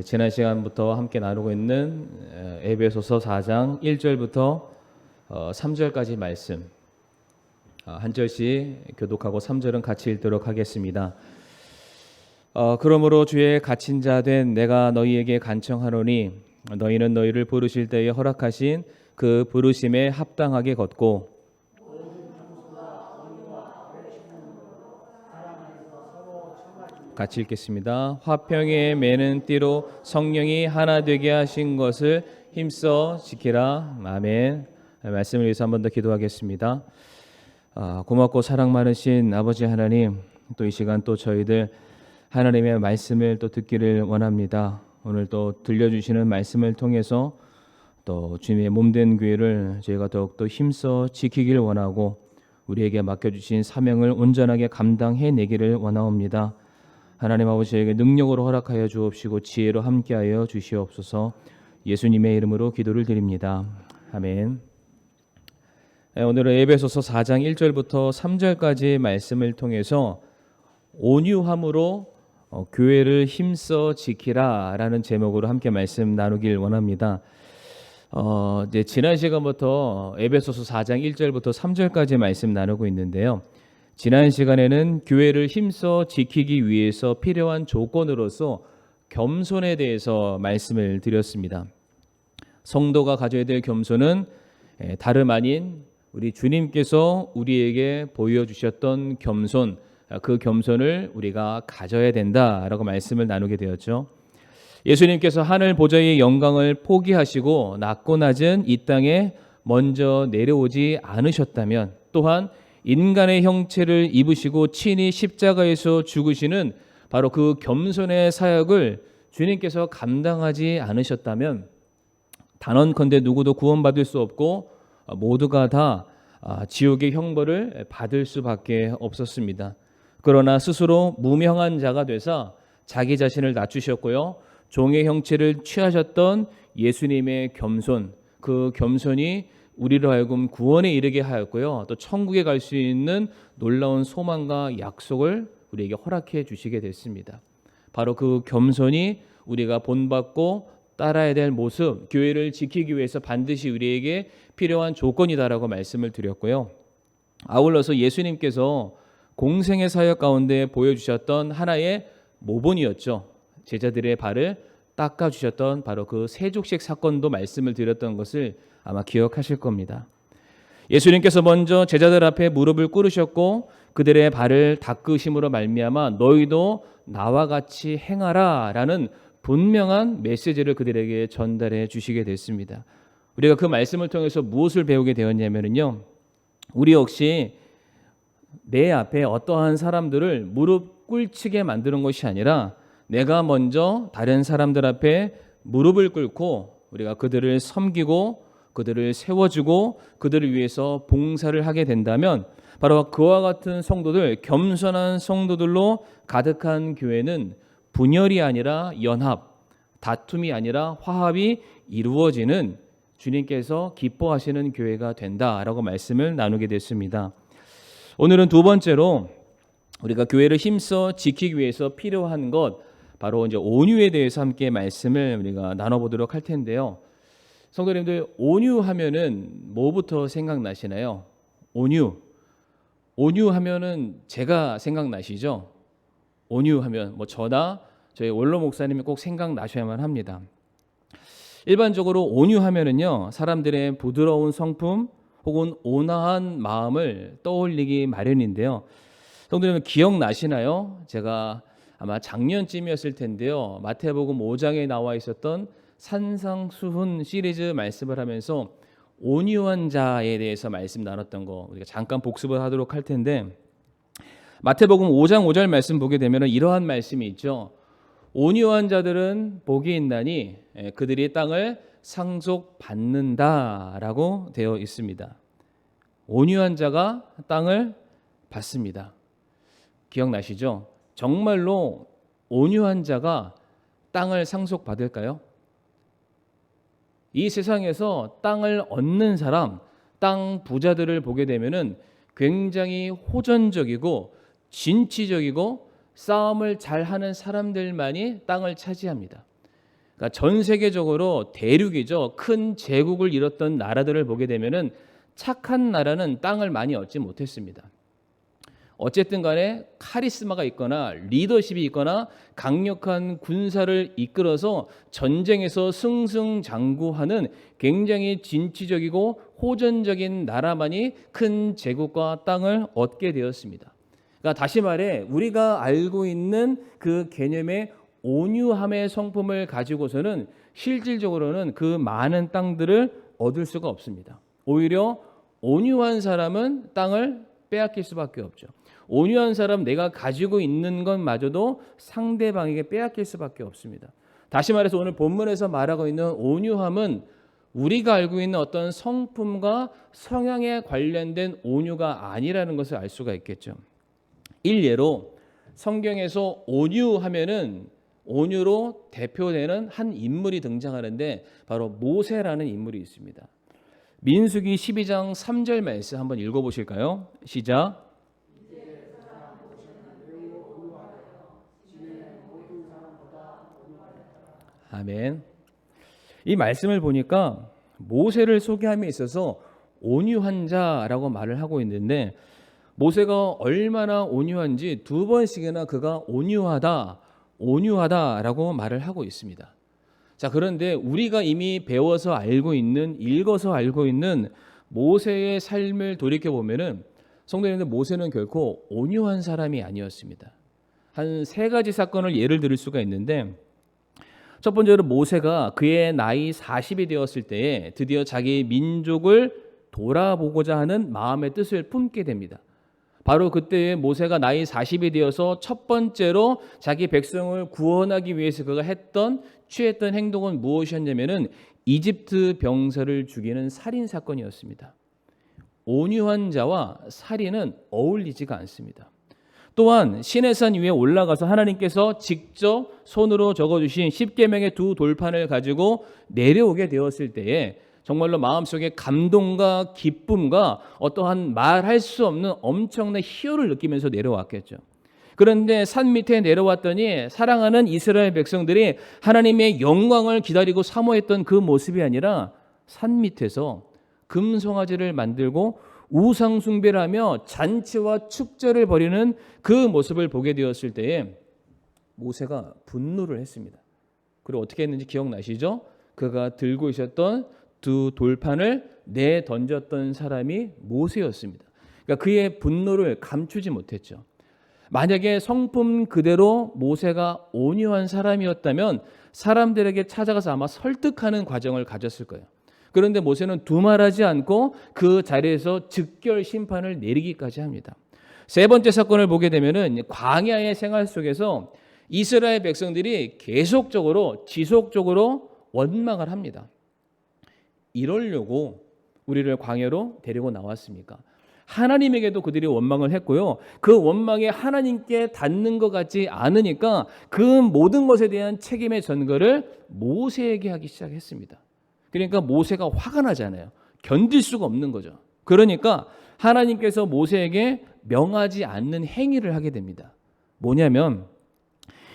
지난 시간부터 함께 나누고 있는 에베소서 4장 1절부터 3절까지 말씀 한 절씩 교독하고 3절은 같이 읽도록 하겠습니다. 그러므로 주의 갇힌 자 된 내가 너희에게 간청하노니 너희는 너희를 부르실 때에 허락하신 그 부르심에 합당하게 걷고 같이 읽겠습니다. 화평에 매는 띠로 성령이 하나 되게 하신 것을 힘써 지키라. 아멘. 말씀을 위해서 한 번 더 기도하겠습니다. 고맙고 사랑 많으신 아버지 하나님, 또 이 시간 또 저희들 하나님의 말씀을 또 듣기를 원합니다. 오늘 또 들려주시는 말씀을 통해서 또 주님의 몸된 교회를 저희가 더욱더 힘써 지키길 원하고 우리에게 맡겨주신 사명을 온전하게 감당해내기를 원하옵니다. 하나님 아버지에게 능력으로 허락하여 주옵시고 지혜로 함께하여 주시옵소서. 예수님의 이름으로 기도를 드립니다. 아멘. 오늘은 에베소서 4장 1절부터 3절까지 말씀을 통해서 온유함으로 교회를 힘써 지키라 라는 제목으로 함께 말씀 나누길 원합니다. 이제 지난 시간부터 에베소서 4장 1절부터 3절까지 말씀 나누고 있는데요. 지난 시간에는 교회를 힘써 지키기 위해서 필요한 조건으로서 겸손에 대해서 말씀을 드렸습니다. 성도가 가져야 될 겸손은 다름 아닌 우리 주님께서 우리에게 보여주셨던 겸손, 그 겸손을 우리가 가져야 된다라고 말씀을 나누게 되었죠. 예수님께서 하늘 보좌의 영광을 포기하시고 낮고 낮은 이 땅에 먼저 내려오지 않으셨다면, 또한 인간의 형체를 입으시고 친히 십자가에서 죽으시는 바로 그 겸손의 사역을 주님께서 감당하지 않으셨다면 단언컨대 누구도 구원받을 수 없고 모두가 다 지옥의 형벌을 받을 수밖에 없었습니다. 그러나 스스로 무명한 자가 되사 자기 자신을 낮추셨고요, 종의 형체를 취하셨던 예수님의 겸손, 그 겸손이 우리로 하여금 구원에 이르게 하였고요, 또 천국에 갈 수 있는 놀라운 소망과 약속을 우리에게 허락해 주시게 됐습니다. 바로 그 겸손이 우리가 본받고 따라야 될 모습, 교회를 지키기 위해서 반드시 우리에게 필요한 조건이다라고 말씀을 드렸고요. 아울러서 예수님께서 공생의 사역 가운데 보여주셨던 하나의 모본이었죠. 제자들의 발을 닦아주셨던 바로 그 세족식 사건도 말씀을 드렸던 것을 아마 기억하실 겁니다. 예수님께서 먼저 제자들 앞에 무릎을 꿇으셨고 그들의 발을 닦으심으로 말미암아 너희도 나와 같이 행하라 라는 분명한 메시지를 그들에게 전달해 주시게 됐습니다. 우리가 그 말씀을 통해서 무엇을 배우게 되었냐면요, 우리 역시 내 앞에 어떠한 사람들을 무릎 꿇히게 만드는 것이 아니라 내가 먼저 다른 사람들 앞에 무릎을 꿇고 우리가 그들을 섬기고 그들을 세워주고 그들을 위해서 봉사를 하게 된다면 바로 그와 같은 성도들, 겸손한 성도들로 가득한 교회는 분열이 아니라 연합, 다툼이 아니라 화합이 이루어지는 주님께서 기뻐하시는 교회가 된다라고 말씀을 나누게 됐습니다. 오늘은 두 번째로 우리가 교회를 힘써 지키기 위해서 필요한 것, 바로 이제 온유에 대해서 함께 말씀을 우리가 나눠보도록 할 텐데요. 성도님들, 온유하면은 뭐부터 생각나시나요? 온유하면은 제가 생각나시죠? 온유하면 저나 저희 원로 목사님이 꼭 생각나셔야만 합니다. 일반적으로 온유하면은요, 사람들의 부드러운 성품 혹은 온화한 마음을 떠올리기 마련인데요. 성도님 기억나시나요? 제가 아마 작년쯤이었을 텐데요, 마태복음 5장에 나와 있었던 산상수훈 시리즈 말씀을 하면서 온유한 자에 대해서 말씀 나눴던 거 우리가 잠깐 복습을 하도록 할 텐데, 마태복음 5장 5절 말씀 보게 되면 이러한 말씀이 있죠. 온유한 자들은 복이 있나니 그들이 땅을 상속받는다라고 되어 있습니다. 온유한 자가 땅을 받습니다. 기억나시죠? 정말로 온유한 자가 땅을 상속받을까요? 이 세상에서 땅을 얻는 사람, 땅 부자들을 보게 되면은 굉장히 호전적이고 진취적이고 싸움을 잘하는 사람들만이 땅을 차지합니다. 그러니까 전 세계적으로 대륙이죠. 큰 제국을 이뤘던 나라들을 보게 되면은 착한 나라는 땅을 많이 얻지 못했습니다. 어쨌든 간에 카리스마가 있거나 리더십이 있거나 강력한 군사를 이끌어서 전쟁에서 승승장구하는 굉장히 진취적이고 호전적인 나라만이 큰 제국과 땅을 얻게 되었습니다. 그러니까 다시 말해 우리가 알고 있는 그 개념의 온유함의 성품을 가지고서는 실질적으로는 그 많은 땅들을 얻을 수가 없습니다. 오히려 온유한 사람은 땅을 빼앗길 수밖에 없죠. 온유한 사람, 내가 가지고 있는 것마저도 상대방에게 빼앗길 수밖에 없습니다. 다시 말해서 오늘 본문에서 말하고 있는 온유함은 우리가 알고 있는 어떤 성품과 성향에 관련된 온유가 아니라는 것을 알 수가 있겠죠. 일례로 성경에서 온유하면은 온유로 대표되는 한 인물이 등장하는데 바로 모세라는 인물이 있습니다. 민수기 12장 3절 말씀 한번 읽어보실까요? 시작. 아멘. 이 말씀을 보니까 모세를 소개함에 있어서 온유한 자라고 말을 하고 있는데 모세가 얼마나 온유한지 두 번씩이나 그가 온유하다라고 말을 하고 있습니다. 자, 그런데 우리가 이미 배워서 알고 있는, 읽어서 알고 있는 모세의 삶을 돌이켜 보면은 성도님들, 모세는 결코 온유한 사람이 아니었습니다. 한 세 가지 사건을 예를 들을 수가 있는데, 첫 번째로 모세가 그의 나이 40이 되었을 때에 드디어 자기 민족을 돌아보고자 하는 마음의 뜻을 품게 됩니다. 바로 그때 모세가 나이 40이 되어서 첫 번째로 자기 백성을 구원하기 위해서 그가 취했던 행동은 무엇이었냐면은 이집트 병사를 죽이는 살인 사건이었습니다. 온유한 자와 살인은 어울리지가 않습니다. 또한 시내산 위에 올라가서 하나님께서 직접 손으로 적어주신 10계명의 두 돌판을 가지고 내려오게 되었을 때에 정말로 마음속에 감동과 기쁨과 어떠한 말할 수 없는 엄청난 희열을 느끼면서 내려왔겠죠. 그런데 산 밑에 내려왔더니 사랑하는 이스라엘 백성들이 하나님의 영광을 기다리고 사모했던 그 모습이 아니라 산 밑에서 금송아지를 만들고 우상 숭배를 하며 잔치와 축제를 벌이는 그 모습을 보게 되었을 때에 모세가 분노를 했습니다. 그리고 어떻게 했는지 기억나시죠? 그가 들고 있었던 두 돌판을 내던졌던 사람이 모세였습니다. 그러니까 그의 분노를 감추지 못했죠. 만약에 성품 그대로 모세가 온유한 사람이었다면 사람들에게 찾아가서 아마 설득하는 과정을 가졌을 거예요. 그런데 모세는 두말하지 않고 그 자리에서 즉결 심판을 내리기까지 합니다. 세 번째 사건을 보게 되면은 광야의 생활 속에서 이스라엘 백성들이 계속적으로 지속적으로 원망을 합니다. 이러려고 우리를 광야로 데리고 나왔습니까? 하나님에게도 그들이 원망을 했고요. 그 원망에 하나님께 닿는 것 같지 않으니까 그 모든 것에 대한 책임의 전가를 모세에게 하기 시작했습니다. 그러니까 모세가 화가 나잖아요. 견딜 수가 없는 거죠. 그러니까 하나님께서 모세에게 명하지 않는 행위를 하게 됩니다. 뭐냐면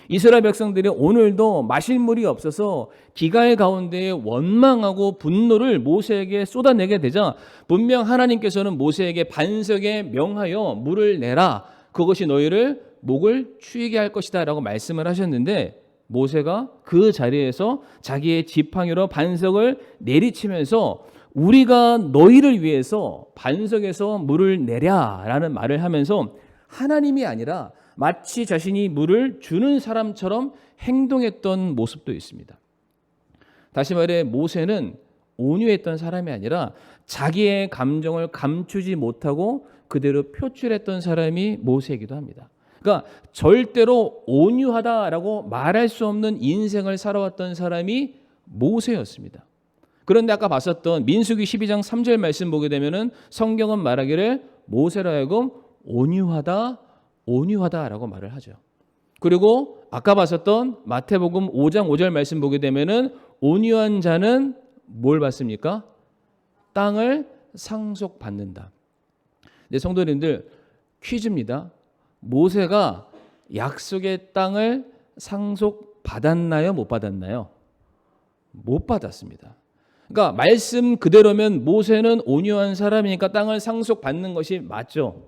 이스라엘 백성들이 오늘도 마실 물이 없어서 기갈 가운데 원망하고 분노를 모세에게 쏟아내게 되자 분명 하나님께서는 모세에게 반석에 명하여 물을 내라. 그것이 너희를 목을 추이게 할 것이다 라고 말씀을 하셨는데 모세가 그 자리에서 자기의 지팡이로 반석을 내리치면서 우리가 너희를 위해서 반석에서 물을 내랴 라는 말을 하면서 하나님이 아니라 마치 자신이 물을 주는 사람처럼 행동했던 모습도 있습니다. 다시 말해 모세는 온유했던 사람이 아니라 자기의 감정을 감추지 못하고 그대로 표출했던 사람이 모세이기도 합니다. 그러니까 절대로 온유하다라고 말할 수 없는 인생을 살아왔던 사람이 모세였습니다. 그런데 아까 봤었던 민수기 12장 3절 말씀 보게 되면은 성경은 말하기를 모세로 하여금 온유하다라고 말을 하죠. 그리고 아까 봤었던 마태복음 5장 5절 말씀 보게 되면은 온유한 자는 뭘 받습니까? 땅을 상속받는다. 네, 성도님들 퀴즈입니다. 모세가 약속의 땅을 상속받았나요? 못 받았나요? 못 받았습니다. 그러니까 말씀 그대로면 모세는 온유한 사람이니까 땅을 상속받는 것이 맞죠.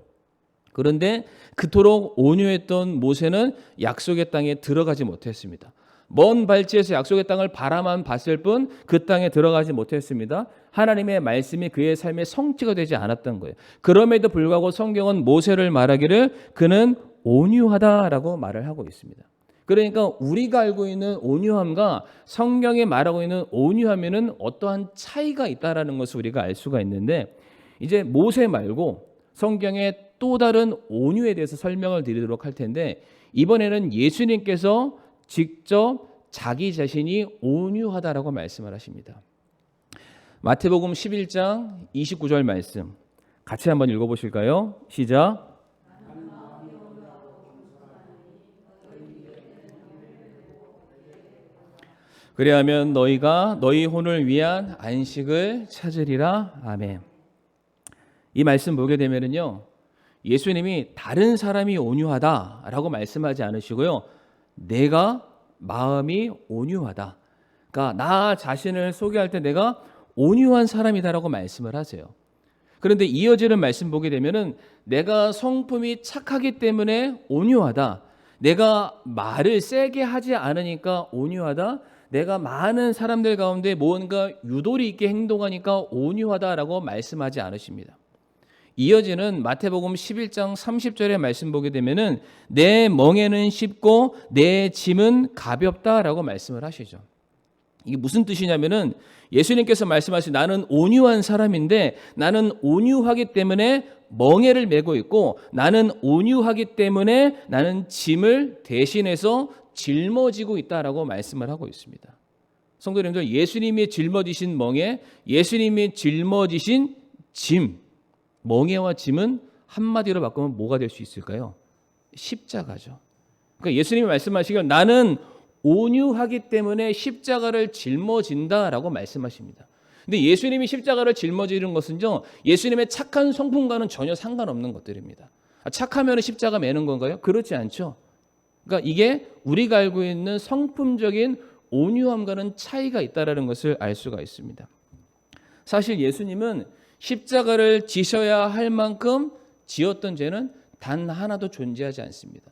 그런데 그토록 온유했던 모세는 약속의 땅에 들어가지 못했습니다. 먼 발치에서 약속의 땅을 바라만 봤을 뿐 그 땅에 들어가지 못했습니다. 하나님의 말씀이 그의 삶의 성취가 되지 않았던 거예요. 그럼에도 불구하고 성경은 모세를 말하기를 그는 온유하다라고 말을 하고 있습니다. 그러니까 우리가 알고 있는 온유함과 성경에 말하고 있는 온유함에는 어떠한 차이가 있다라는 것을 우리가 알 수가 있는데, 이제 모세 말고 성경의 또 다른 온유에 대해서 설명을 드리도록 할 텐데, 이번에는 예수님께서 직접 자기 자신이 온유하다라고 말씀을 하십니다. 마태복음 11장 29절 말씀 같이 한번 읽어보실까요? 시작. 그리하면 너희가 너희 혼을 위한 안식을 찾으리라. 아멘. 이 말씀 보게 되면은요, 예수님이 다른 사람이 온유하다라고 말씀하지 않으시고요, 내가 마음이 온유하다. 그러니까 나 자신을 소개할 때 내가 온유한 사람이다라고 말씀을 하세요. 그런데 이어지는 말씀 보게 되면은 내가 성품이 착하기 때문에 온유하다. 내가 말을 세게 하지 않으니까 온유하다. 내가 많은 사람들 가운데 뭔가 유도리 있게 행동하니까 온유하다라고 말씀하지 않으십니다. 이어지는 마태복음 11장 30절의 말씀 보게 되면은 내 멍에는 쉽고 내 짐은 가볍다라고 말씀을 하시죠. 이게 무슨 뜻이냐면은 예수님께서 말씀하신 나는 온유한 사람인데 나는 온유하기 때문에 멍에를 메고 있고 나는 온유하기 때문에 나는 짐을 대신해서 짊어지고 있다라고 말씀을 하고 있습니다. 성도 여러분들, 예수님이 짊어지신 멍에, 예수님이 짊어지신 짐, 멍에와 짐은 한마디로 바꾸면 뭐가 될 수 있을까요? 십자가죠. 그러니까 예수님이 말씀하시길 나는 온유하기 때문에 십자가를 짊어진다라고 말씀하십니다. 근데 예수님이 십자가를 짊어지는 것은요, 예수님의 착한 성품과는 전혀 상관없는 것들입니다. 착하면 십자가 매는 건가요? 그렇지 않죠. 그러니까 이게 우리가 알고 있는 성품적인 온유함과는 차이가 있다는 것을 알 수가 있습니다. 사실 예수님은 십자가를 지셔야 할 만큼 지었던 죄는 단 하나도 존재하지 않습니다.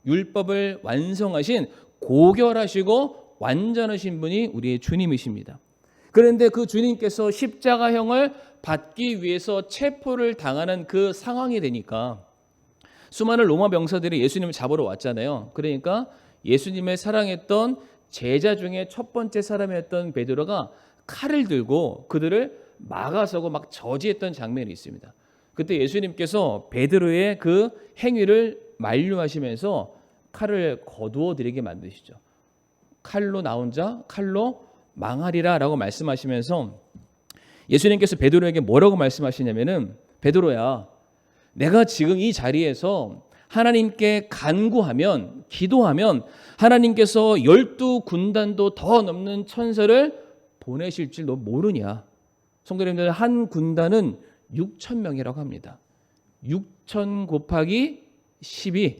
율법을 완성하신 고결하시고 완전하신 분이 우리의 주님이십니다. 그런데 그 주님께서 십자가형을 받기 위해서 체포를 당하는 그 상황이 되니까 수많은 로마 병사들이 예수님을 잡으러 왔잖아요. 그러니까 예수님을 사랑했던 제자 중에 첫 번째 사람이었던 베드로가 칼을 들고 그들을 막아서고 막 저지했던 장면이 있습니다. 그때 예수님께서 베드로의 그 행위를 만류하시면서 칼을 거두어 드리게 만드시죠. 칼로 나온 자 칼로 망하리라 라고 말씀하시면서 예수님께서 베드로에게 뭐라고 말씀하시냐면은, 베드로야, 내가 지금 이 자리에서 하나님께 간구하면, 기도하면 하나님께서 12군단도 더 넘는 천사를 보내실 줄 너 모르냐. 성도님들, 한 군단은 6,000명이라고 합니다. 6,000 곱하기 12,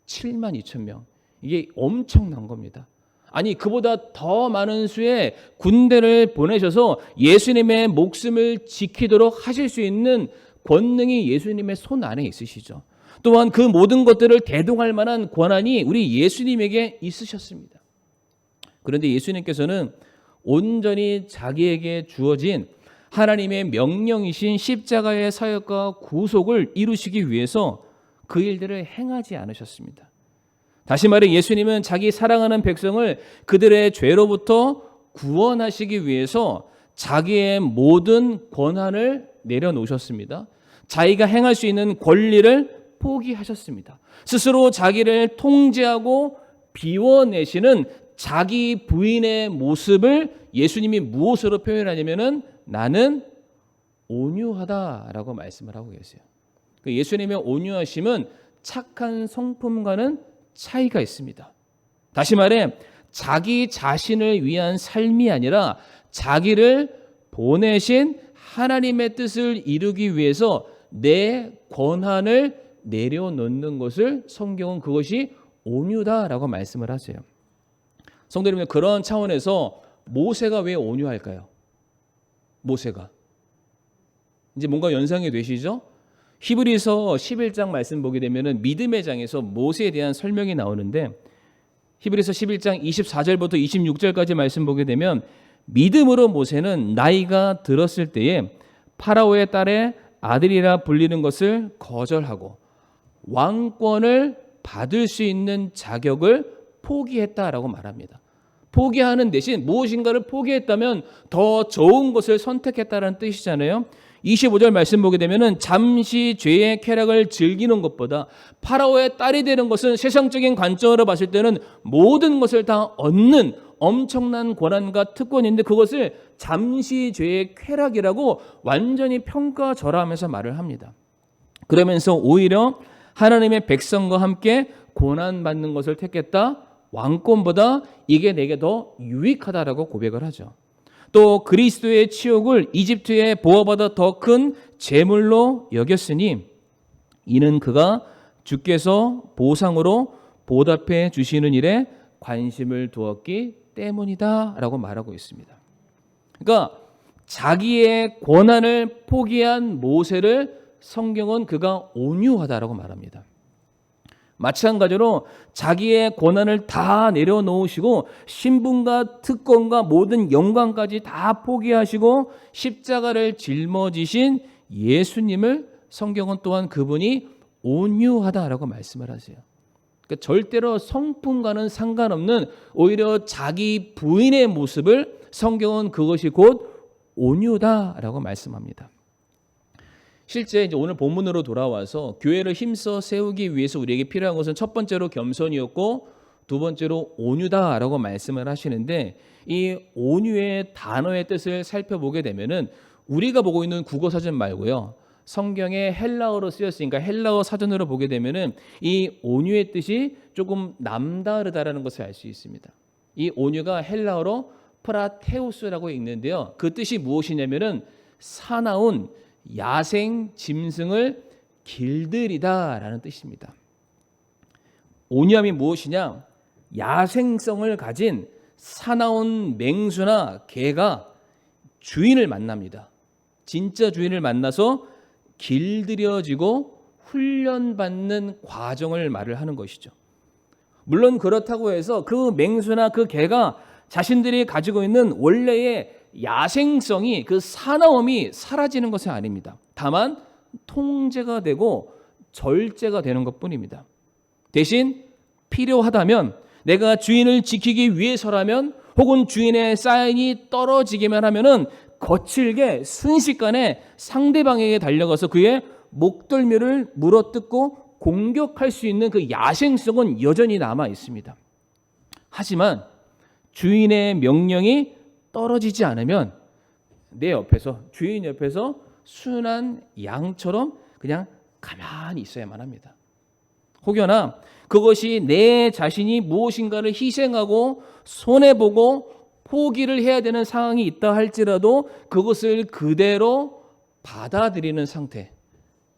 72,000명. 이게 엄청난 겁니다. 아니, 그보다 더 많은 수의 군대를 보내셔서 예수님의 목숨을 지키도록 하실 수 있는 권능이 예수님의 손 안에 있으시죠. 또한 그 모든 것들을 대동할 만한 권한이 우리 예수님에게 있으셨습니다. 그런데 예수님께서는 온전히 자기에게 주어진 하나님의 명령이신 십자가의 사역과 구속을 이루시기 위해서 그 일들을 행하지 않으셨습니다. 다시 말해 예수님은 자기 사랑하는 백성을 그들의 죄로부터 구원하시기 위해서 자기의 모든 권한을 내려놓으셨습니다. 자기가 행할 수 있는 권리를 포기하셨습니다. 스스로 자기를 통제하고 비워내시는 자기 부인의 모습을 예수님이 무엇으로 표현하냐면은 나는 온유하다라고 말씀을 하고 계세요. 예수님의 온유하심은 착한 성품과는 차이가 있습니다. 다시 말해 자기 자신을 위한 삶이 아니라 자기를 보내신 하나님의 뜻을 이루기 위해서 내 권한을 내려놓는 것을 성경은 그것이 온유다라고 말씀을 하세요. 성도 여러분, 그런 차원에서 모세가 왜 온유할까요? 모세가. 이제 뭔가 연상이 되시죠? 히브리서 11장 말씀 보게 되면은 믿음의 장에서 모세에 대한 설명이 나오는데 히브리서 11장 24절부터 26절까지 말씀 보게 되면 믿음으로 모세는 나이가 들었을 때에 파라오의 딸의 아들이라 불리는 것을 거절하고 왕권을 받을 수 있는 자격을 포기했다라고 말합니다. 포기하는 대신 무엇인가를 포기했다면 더 좋은 것을 선택했다는 뜻이잖아요. 25절 말씀 보게 되면은 잠시 죄의 쾌락을 즐기는 것보다 파라오의 딸이 되는 것은 세상적인 관점으로 봤을 때는 모든 것을 다 얻는 엄청난 권한과 특권인데 그것을 잠시 죄의 쾌락이라고 완전히 평가절하하면서 말을 합니다. 그러면서 오히려 하나님의 백성과 함께 고난받는 것을 택했다. 왕권보다 이게 내게 더 유익하다라고 고백을 하죠. 또 그리스도의 치욕을 이집트의 보화보다 더 큰 재물로 여겼으니 이는 그가 주께서 보상으로 보답해 주시는 일에 관심을 두었기 때문이다 라고 말하고 있습니다. 그러니까 자기의 권한을 포기한 모세를 성경은 그가 온유하다라고 말합니다. 마찬가지로 자기의 권한을 다 내려놓으시고 신분과 특권과 모든 영광까지 다 포기하시고 십자가를 짊어지신 예수님을 성경은 또한 그분이 온유하다라고 말씀을 하세요. 그러니까 절대로 성품과는 상관없는 오히려 자기 부인의 모습을 성경은 그것이 곧 온유다라고 말씀합니다. 실제 이제 오늘 본문으로 돌아와서 교회를 힘써 세우기 위해서 우리에게 필요한 것은 첫 번째로 겸손이었고 두 번째로 온유다라고 말씀을 하시는데 이 온유의 단어의 뜻을 살펴보게 되면은 우리가 보고 있는 국어 사전 말고요. 성경에 헬라어로 쓰였으니까 헬라어 사전으로 보게 되면은 이 온유의 뜻이 조금 남다르다라는 것을 알 수 있습니다. 이 온유가 헬라어로 프라테우스라고 읽는데요. 그 뜻이 무엇이냐면은 사나운 야생 짐승을 길들이다라는 뜻입니다. 온유함이 무엇이냐? 야생성을 가진 사나운 맹수나 개가 주인을 만납니다. 진짜 주인을 만나서 길들여지고 훈련받는 과정을 말을 하는 것이죠. 물론 그렇다고 해서 그 맹수나 그 개가 자신들이 가지고 있는 원래의 야생성이 그 사나움이 사라지는 것은 아닙니다. 다만 통제가 되고 절제가 되는 것뿐입니다. 대신 필요하다면 내가 주인을 지키기 위해서라면 혹은 주인의 사인이 떨어지기만 하면은 거칠게 순식간에 상대방에게 달려가서 그의 목덜미를 물어뜯고 공격할 수 있는 그 야생성은 여전히 남아 있습니다. 하지만 주인의 명령이 떨어지지 않으면 내 옆에서 주인 옆에서 순한 양처럼 그냥 가만히 있어야만 합니다. 혹여나 그것이 내 자신이 무엇인가를 희생하고 손해보고 포기를 해야 되는 상황이 있다 할지라도 그것을 그대로 받아들이는 상태,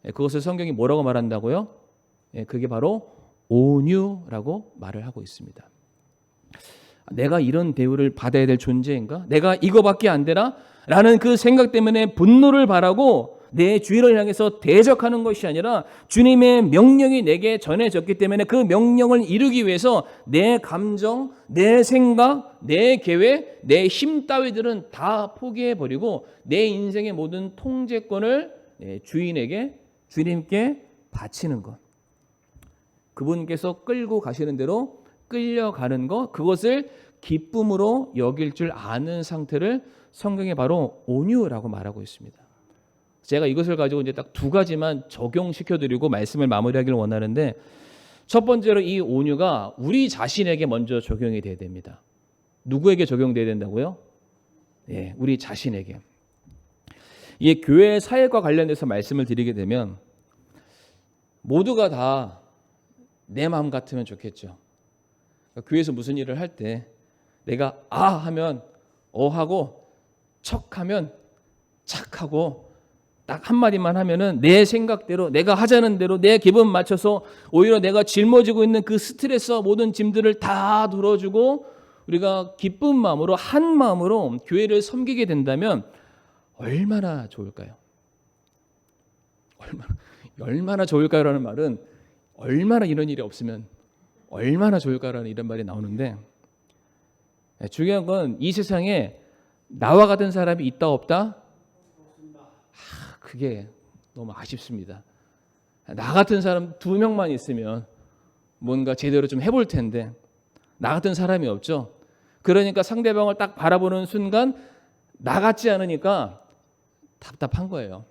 그것을 성경이 뭐라고 말한다고요? 그게 바로 온유라고 말을 하고 있습니다. 내가 이런 대우를 받아야 될 존재인가? 내가 이거밖에 안 되나? 라는 그 생각 때문에 분노를 바라고 내 주인을 향해서 대적하는 것이 아니라 주님의 명령이 내게 전해졌기 때문에 그 명령을 이루기 위해서 내 감정, 내 생각, 내 계획, 내 힘 따위들은 다 포기해버리고 내 인생의 모든 통제권을 주님께 바치는 것. 그분께서 끌고 가시는 대로 끌려가는 것, 그것을 기쁨으로 여길 줄 아는 상태를 성경에 바로 온유라고 말하고 있습니다. 제가 이것을 가지고 이제 딱 두 가지만 적용시켜드리고 말씀을 마무리하기를 원하는데, 첫 번째로 이 온유가 우리 자신에게 먼저 적용이 돼야 됩니다. 누구에게 적용돼야 된다고요? 네, 우리 자신에게. 이 교회 사역과 관련해서 말씀을 드리게 되면 모두가 다 내 마음 같으면 좋겠죠. 교회에서 무슨 일을 할 때 내가 하면 하고 척하면 착하고 딱 한마디만 하면은 내 생각대로 내가 하자는 대로 내 기분 맞춰서 오히려 내가 짊어지고 있는 그 스트레스와 모든 짐들을 다 들어주고 우리가 기쁜 마음으로 한 마음으로 교회를 섬기게 된다면 얼마나 좋을까요? 얼마나 좋을까요라는 말은 얼마나 이런 일이 없으면 얼마나 좋을까라는 이런 말이 나오는데, 중요한 건 이 세상에 나와 같은 사람이 있다 없다? 그게 너무 아쉽습니다. 나 같은 사람 2명만 있으면 뭔가 제대로 좀 해볼 텐데 나 같은 사람이 없죠. 그러니까 상대방을 딱 바라보는 순간 나 같지 않으니까 답답한 거예요.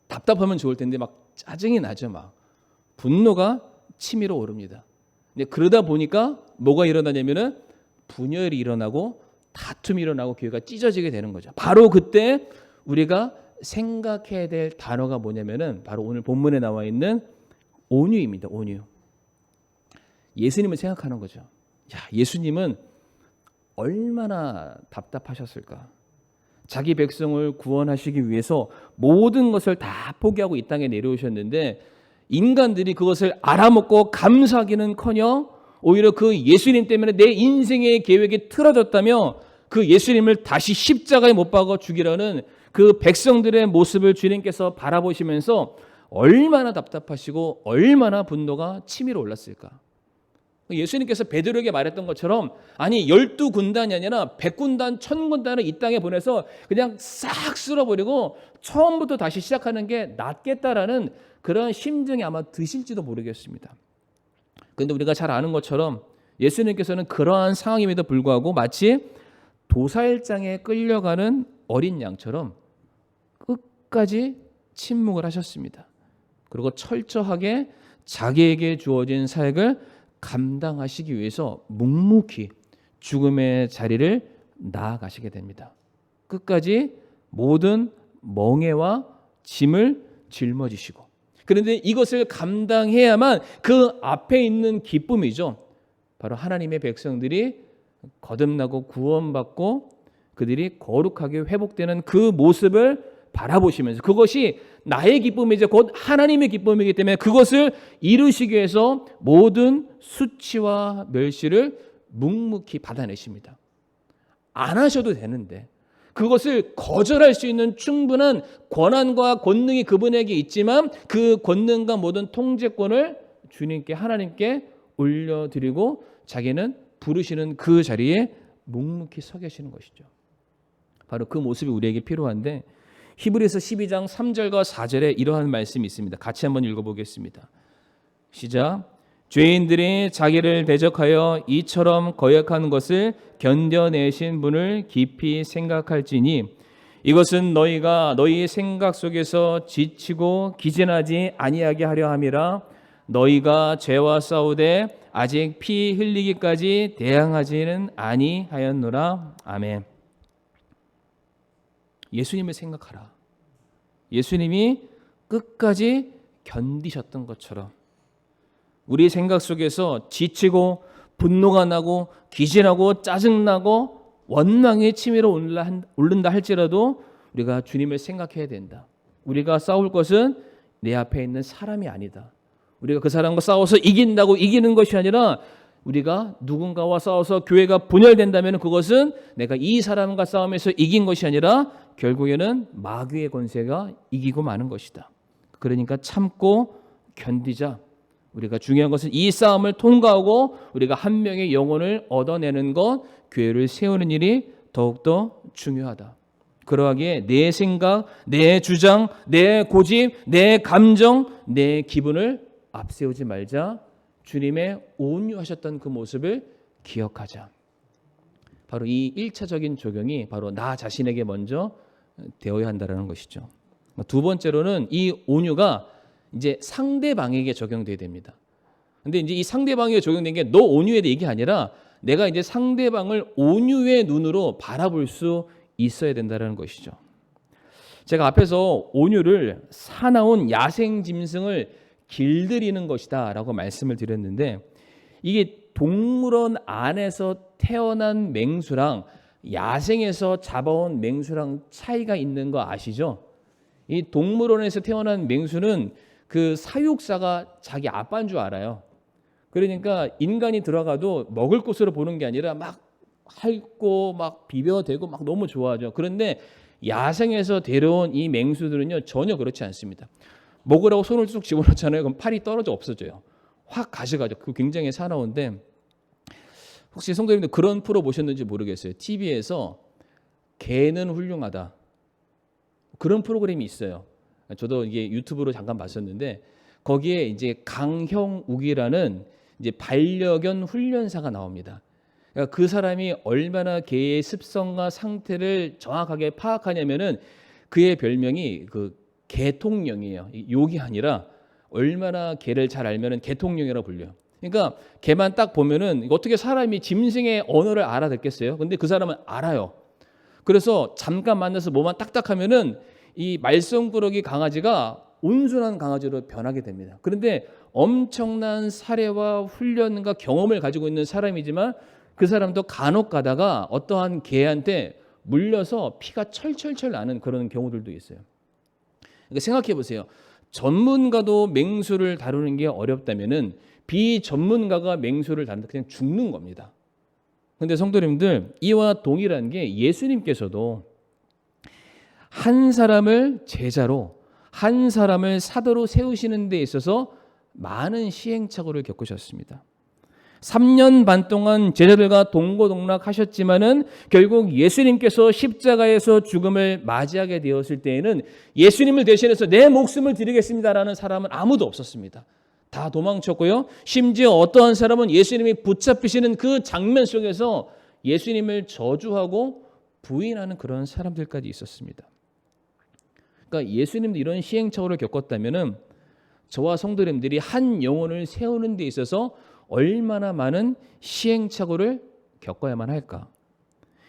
답답하면 좋을 텐데 막 짜증이 나죠. 막 분노가 치밀어 오릅니다. 근데 그러다 보니까 뭐가 일어나냐면은 분열이 일어나고 다툼이 일어나고 교회가 찢어지게 되는 거죠. 바로 그때 우리가 생각해야 될 단어가 뭐냐면은 바로 오늘 본문에 나와 있는 온유입니다. 온유. 예수님을 생각하는 거죠. 야, 예수님은 얼마나 답답하셨을까? 자기 백성을 구원하시기 위해서 모든 것을 다 포기하고 이 땅에 내려오셨는데 인간들이 그것을 알아먹고 감사하기는커녕 오히려 그 예수님 때문에 내 인생의 계획이 틀어졌다며 그 예수님을 다시 십자가에 못 박아 죽이라는 그 백성들의 모습을 주님께서 바라보시면서 얼마나 답답하시고 얼마나 분노가 치밀어 올랐을까? 예수님께서 베드로에게 말했던 것처럼 아니 12군단이 아니라 100군단, 1000군단을 이 땅에 보내서 그냥 싹 쓸어버리고 처음부터 다시 시작하는 게 낫겠다라는 그런 심정이 아마 드실지도 모르겠습니다. 그런데 우리가 잘 아는 것처럼 예수님께서는 그러한 상황임에도 불구하고 마치 도살장에 끌려가는 어린 양처럼 끝까지 침묵을 하셨습니다. 그리고 철저하게 자기에게 주어진 사역을 감당하시기 위해서 묵묵히 죽음의 자리를 나아가시게 됩니다. 끝까지 모든 멍에와 짐을 짊어지시고, 그런데 이것을 감당해야만 그 앞에 있는 기쁨이죠. 바로 하나님의 백성들이 거듭나고 구원받고 그들이 거룩하게 회복되는 그 모습을 바라보시면서 그것이 나의 기쁨이죠. 곧 하나님의 기쁨이기 때문에 그것을 이루시기 위해서 모든 수치와 멸시를 묵묵히 받아내십니다. 안 하셔도 되는데 그것을 거절할 수 있는 충분한 권한과 권능이 그분에게 있지만 그 권능과 모든 통제권을 주님께 하나님께 올려드리고 자기는 부르시는 그 자리에 묵묵히 서 계시는 것이죠. 바로 그 모습이 우리에게 필요한데 히브리서 12장 3절과 4절에 이러한 말씀이 있습니다. 같이 한번 읽어보겠습니다. 시작. 죄인들이 자기를 대적하여 이처럼 거역하는 것을 견뎌내신 분을 깊이 생각할지니 이것은 너희가 너희 생각 속에서 지치고 기진하지 아니하게 하려 함이라. 너희가 죄와 싸우되 아직 피 흘리기까지 대항하지는 아니하였노라. 아멘. 예수님을 생각하라. 예수님이 끝까지 견디셨던 것처럼 우리 생각 속에서 지치고 분노가 나고 기진하고 짜증나고 원망의 치밀어 오른다 할지라도 우리가 주님을 생각해야 된다. 우리가 싸울 것은 내 앞에 있는 사람이 아니다. 우리가 그 사람과 싸워서 이긴다고 이기는 것이 아니라 우리가 누군가와 싸워서 교회가 분열된다면 그것은 내가 이 사람과 싸움에서 이긴 것이 아니라 결국에는 마귀의 권세가 이기고 마는 것이다. 그러니까 참고 견디자. 우리가 중요한 것은 이 싸움을 통과하고 우리가 한 명의 영혼을 얻어내는 것, 교회를 세우는 일이 더욱더 중요하다. 그러하기에 내 생각, 내 주장, 내 고집, 내 감정, 내 기분을 앞세우지 말자. 주님의 온유하셨던 그 모습을 기억하자. 바로 이 1차적인 적용이 바로 나 자신에게 먼저 되어야 한다는 것이죠. 두 번째로는 이 온유가 이제 상대방에게 적용돼야 됩니다. 근데 이제 이 상대방에게 적용된 게 너 온유에 대한 얘기 아니라 내가 이제 상대방을 온유의 눈으로 바라볼 수 있어야 된다는 것이죠. 제가 앞에서 온유를 사나운 야생 짐승을 길들이는 것이다 라고 말씀을 드렸는데 이게 동물원 안에서 태어난 맹수랑 야생에서 잡아온 맹수랑 차이가 있는 거 아시죠? 이 동물원에서 태어난 맹수는 그 사육사가 자기 아빠인 줄 알아요. 그러니까 인간이 들어가도 먹을 것으로 보는 게 아니라 막 핥고 막 비벼대고 막 너무 좋아하죠. 그런데 야생에서 데려온 이 맹수들은요 전혀 그렇지 않습니다. 먹으라고 손을 쑥 집어넣잖아요. 그럼 팔이 떨어져 없어져요. 확 가셔가죠. 그 굉장히 사나운데 혹시 성도님들 그런 프로 보셨는지 모르겠어요. TV에서 개는 훌륭하다. 그런 프로그램이 있어요. 저도 이게 유튜브로 잠깐 봤었는데 거기에 이제 강형욱이라는 이제 반려견 훈련사가 나옵니다. 그러니까 그 사람이 얼마나 개의 습성과 상태를 정확하게 파악하냐면은 그의 별명이 그 개통령이에요. 욕이 아니라 얼마나 개를 잘 알면은 개통령이라고 불려요. 그러니까 개만 딱 보면은 어떻게 사람이 짐승의 언어를 알아듣겠어요? 근데 그 사람은 알아요. 그래서 잠깐 만나서 뭐만 딱딱하면은 이 말썽꾸러기 강아지가 온순한 강아지로 변하게 됩니다. 그런데 엄청난 사례와 훈련과 경험을 가지고 있는 사람이지만 그 사람도 간혹 가다가 어떠한 개한테 물려서 피가 철철철 나는 그런 경우들도 있어요. 그러니까 생각해 보세요. 전문가도 맹수를 다루는 게 어렵다면은 비전문가가 맹수를 다룬다 그냥 죽는 겁니다. 그런데 성도님들 이와 동일한 게 예수님께서도 한 사람을 제자로 한 사람을 사도로 세우시는 데 있어서 많은 시행착오를 겪으셨습니다. 3년 반 동안 제자들과 동고동락하셨지만은 결국 예수님께서 십자가에서 죽음을 맞이하게 되었을 때에는 예수님을 대신해서 내 목숨을 드리겠습니다라는 사람은 아무도 없었습니다. 다 도망쳤고요. 심지어 어떠한 사람은 예수님이 붙잡히시는 그 장면 속에서 예수님을 저주하고 부인하는 그런 사람들까지 있었습니다. 그러니까 예수님도 이런 시행착오를 겪었다면은 저와 성도님들이 한 영혼을 세우는 데 있어서 얼마나 많은 시행착오를 겪어야만 할까?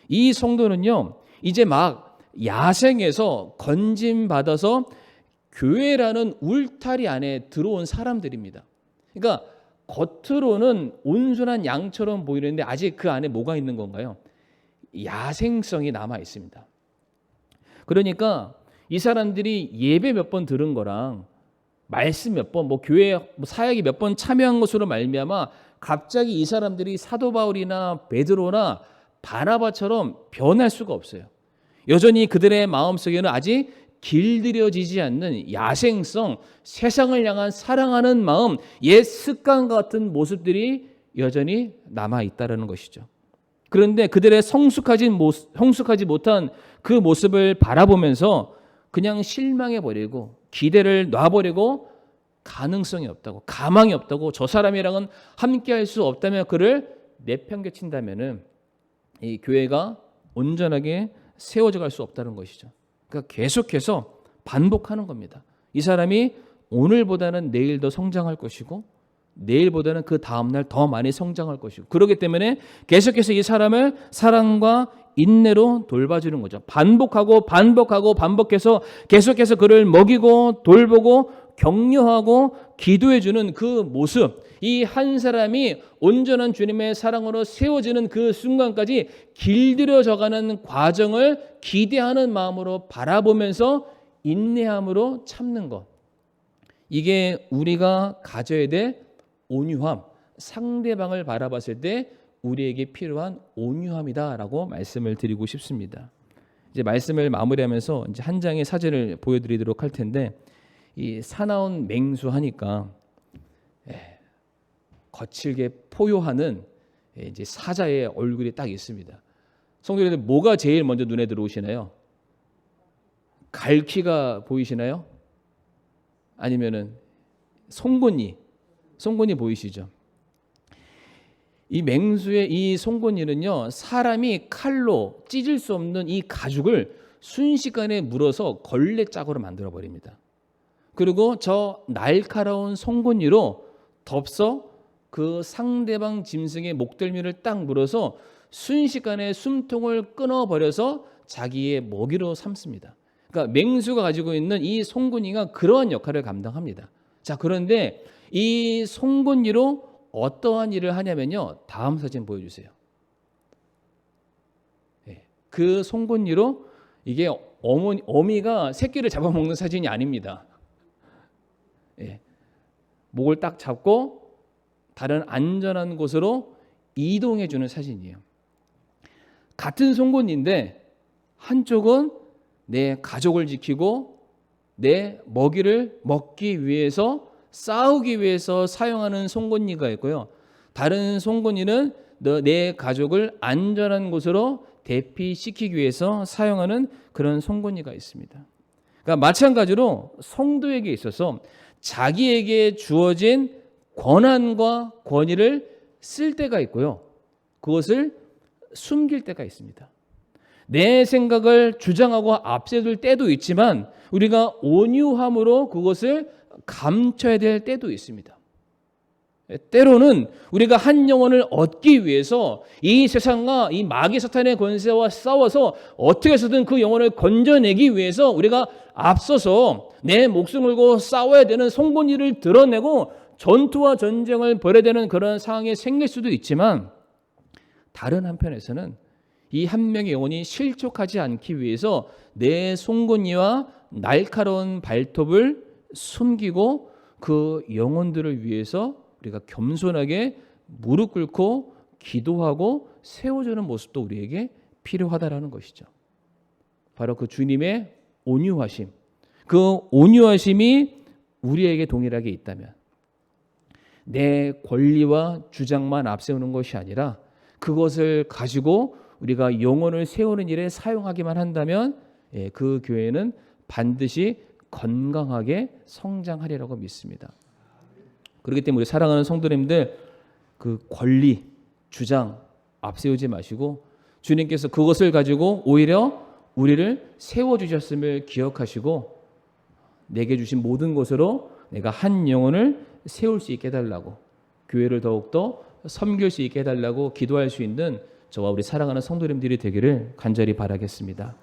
이 성도는요, 이제 막 야생에서 건짐받아서 교회라는 울타리 안에 들어온 사람들입니다. 그러니까 겉으로는 온순한 양처럼 보이는데 아직 그 안에 뭐가 있는 건가요? 야생성이 남아 있습니다. 그러니까 이 사람들이 예배 몇 번 들은 거랑 말씀 몇 번, 교회 사역이 몇 번 참여한 것으로 말미암아 갑자기 이 사람들이 사도 바울이나 베드로나 바나바처럼 변할 수가 없어요. 여전히 그들의 마음속에는 아직 길들여지지 않는 야생성, 세상을 향한 사랑하는 마음, 옛 습관 같은 모습들이 여전히 남아 있다는 것이죠. 그런데 그들의 성숙하지 못한 그 모습을 바라보면서 그냥 실망해버리고 기대를 놔버리고 가능성이 없다고, 가망이 없다고, 저 사람이랑은 함께할 수 없다며 그를 내팽개친다면은 이 교회가 온전하게 세워져 갈 수 없다는 것이죠. 그러니까 계속해서 반복하는 겁니다. 이 사람이 오늘보다는 내일 더 성장할 것이고 내일보다는 그 다음날 더 많이 성장할 것이고 그렇기 때문에 계속해서 이 사람을 사랑과 인내로 돌봐주는 거죠. 반복해서 계속해서 그를 먹이고 돌보고 격려하고 기도해주는 그 모습, 이 한 사람이 온전한 주님의 사랑으로 세워지는 그 순간까지 길들여져가는 과정을 기대하는 마음으로 바라보면서 인내함으로 참는 것, 이게 우리가 가져야 될 온유함, 상대방을 바라봤을 때 우리에게 필요한 온유함이다라고 말씀을 드리고 싶습니다. 이제 말씀을 마무리하면서 이제 한 장의 사진을 보여드리도록 할 텐데, 이 사나운 맹수 하니까 거칠게 포효하는 이제 사자의 얼굴이 딱 있습니다. 성도님들 뭐가 제일 먼저 눈에 들어오시나요? 갈퀴가 보이시나요? 아니면은 송곳니 보이시죠? 이 맹수의 이 송곳니는요, 사람이 칼로 찢을 수 없는 이 가죽을 순식간에 물어서 걸레짝으로 만들어 버립니다. 그리고 저 날카로운 송곳니로 덥석 그 상대방 짐승의 목덜미를 딱 물어서 순식간에 숨통을 끊어버려서 자기의 먹이로 삼습니다. 그러니까 맹수가 가지고 있는 이 송곳니가 그러한 역할을 감당합니다. 자, 그런데 이 송곳니로 어떠한 일을 하냐면요, 다음 사진 보여주세요. 그 송곳니로 이게 어미가 새끼를 잡아먹는 사진이 아닙니다. 목을 딱 잡고 다른 안전한 곳으로 이동해 주는 사진이에요. 같은 송곳니인데 한쪽은 내 가족을 지키고 내 먹이를 먹기 위해서 싸우기 위해서 사용하는 송곳니가 있고요. 다른 송곳니는 내 가족을 안전한 곳으로 대피시키기 위해서 사용하는 그런 송곳니가 있습니다. 그러니까 마찬가지로 성도에게 있어서 자기에게 주어진 권한과 권위를 쓸 때가 있고요. 그것을 숨길 때가 있습니다. 내 생각을 주장하고 앞세울 때도 있지만 우리가 온유함으로 그것을 감춰야 될 때도 있습니다. 때로는 우리가 한 영혼을 얻기 위해서 이 세상과 이 마귀 사탄의 권세와 싸워서 어떻게 해서든 그 영혼을 건져내기 위해서 우리가 앞서서 내 목숨을 걸고 싸워야 되는 송곳니를 드러내고 전투와 전쟁을 벌여야 되는 그런 상황이 생길 수도 있지만 다른 한편에서는 이 한 명의 영혼이 실족하지 않기 위해서 내 송곳니와 날카로운 발톱을 숨기고 그 영혼들을 위해서 우리가 겸손하게 무릎 꿇고 기도하고 세워주는 모습도 우리에게 필요하다라는 것이죠. 바로 그 주님의 온유하심, 그 온유하심이 우리에게 동일하게 있다면 내 권리와 주장만 앞세우는 것이 아니라 그것을 가지고 우리가 영혼을 세우는 일에 사용하기만 한다면 그 교회는 반드시 건강하게 성장하리라고 믿습니다. 그렇기 때문에 우리 사랑하는 성도님들 그 권리, 주장 앞세우지 마시고 주님께서 그것을 가지고 오히려 우리를 세워주셨음을 기억하시고 내게 주신 모든 것으로 내가 한 영혼을 세울 수 있게 해달라고 교회를 더욱더 섬길 수 있게 해달라고 기도할 수 있는 저와 우리 사랑하는 성도님들이 되기를 간절히 바라겠습니다.